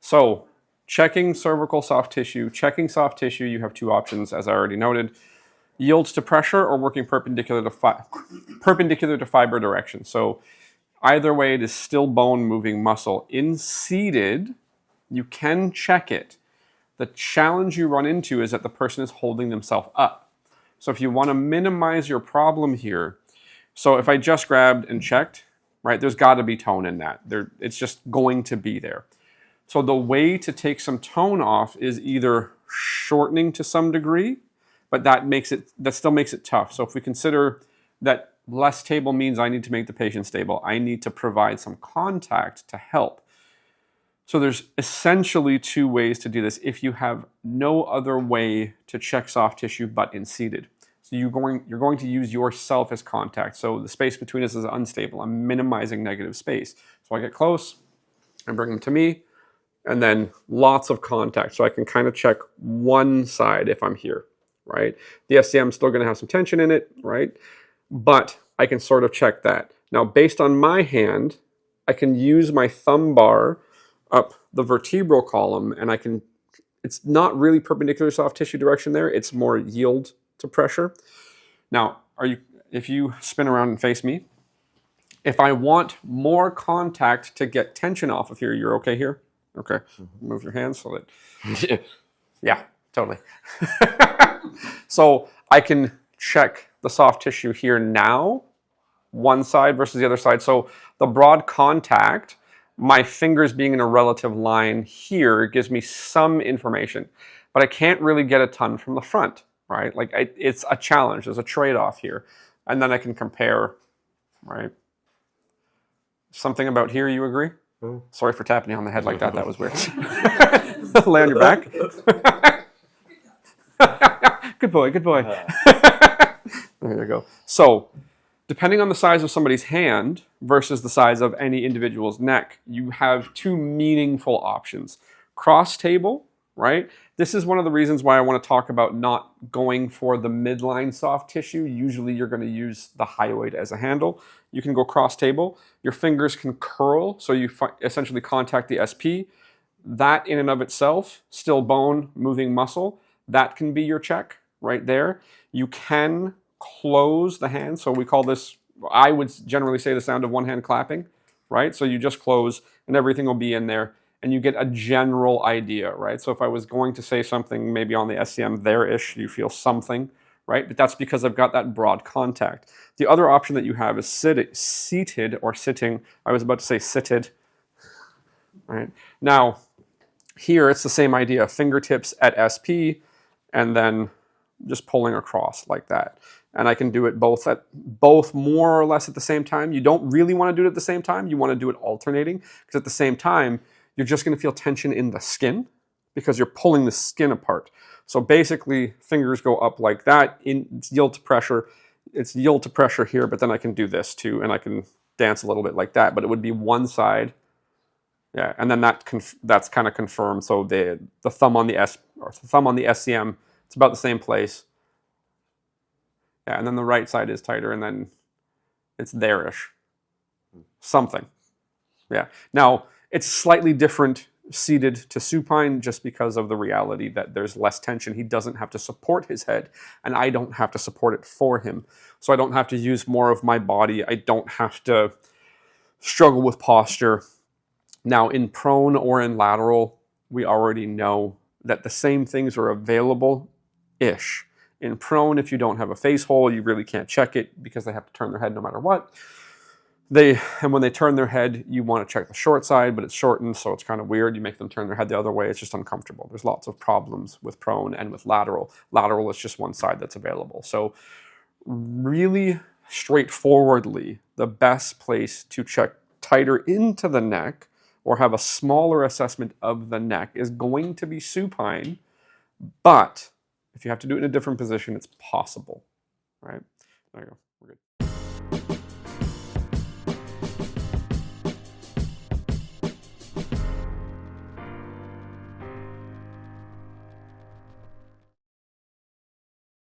So checking cervical soft tissue. Checking soft tissue, you have two options, as I already noted. Yields to pressure or working perpendicular to fiber direction. So either way, it is still bone moving muscle. In seated, you can check it. The challenge you run into is that the person is holding themselves up. So if you want to minimize your problem here, so if I just grabbed and checked, right, there's got to be tone in that. It's just going to be there. So the way to take some tone off is either shortening to some degree, but that still makes it tough. So if we consider that less stable means I need to make the patient stable, I need to provide some contact to help. So there's essentially two ways to do this if you have no other way to check soft tissue but in seated. So you're going to use yourself as contact. So the space between us is unstable. I'm minimizing negative space. So I get close, I bring them to me, and then lots of contact. So I can kind of check one side if I'm here, right? The SCM is still going to have some tension in it, right? But I can sort of check that. Now, based on my hand, I can use my thumb bar up the vertebral column, and it's not really perpendicular soft tissue direction there. It's more yield to pressure. Now, if you spin around and face me, if I want more contact to get tension off of here, you're okay here? Okay. Move your hands so that, yeah, totally. So I can check the soft tissue here now, one side versus the other side. So the broad contact, my fingers being in a relative line here gives me some information, but I can't really get a ton from the front, right? Like it's a challenge, there's a trade-off here. And then I can compare, right? Something about here, you agree? Sorry for tapping you on the head like that, that was weird. Lay on your back. Good boy, good boy. There you go. So, depending on the size of somebody's hand versus the size of any individual's neck, you have two meaningful options. Cross table, right? This is one of the reasons why I want to talk about not going for the midline soft tissue. Usually you're going to use the hyoid as a handle. You can go cross table. Your fingers can curl, so you essentially contact the SP. That in and of itself, still bone, moving muscle, that can be your check right there. You can close the hand. So we call this, I would generally say, the sound of one hand clapping, right? So you just close and everything will be in there and you get a general idea, right? So if I was going to say something maybe on the SCM there-ish, you feel something, right? But that's because I've got that broad contact. The other option that you have is seated or sitting. I was about to say sitted, right? Now, here it's the same idea, fingertips at SP and then just pulling across like that. And I can do it both more or less at the same time. You don't really want to do it at the same time. You want to do it alternating because at the same time, you're just going to feel tension in the skin because you're pulling the skin apart. So basically, fingers go up like that. It's yield to pressure. It's yield to pressure here, but then I can do this too, and I can dance a little bit like that. But it would be one side, yeah, and then that's kind of confirmed. So the thumb on the SCM, it's about the same place. Yeah, and then the right side is tighter, and then it's there-ish. Something. Yeah. Now, it's slightly different seated to supine just because of the reality that there's less tension. He doesn't have to support his head, and I don't have to support it for him. So I don't have to use more of my body. I don't have to struggle with posture. Now, in prone or in lateral, we already know that the same things are available-ish. In prone, if you don't have a face hole, you really can't check it because they have to turn their head no matter what. And when they turn their head, you want to check the short side, but it's shortened, so it's kind of weird. You make them turn their head the other way. It's just uncomfortable. There's lots of problems with prone and with lateral. Lateral is just one side that's available. So really straightforwardly, the best place to check tighter into the neck or have a smaller assessment of the neck is going to be supine, but if you have to do it in a different position, it's possible, right? There you go.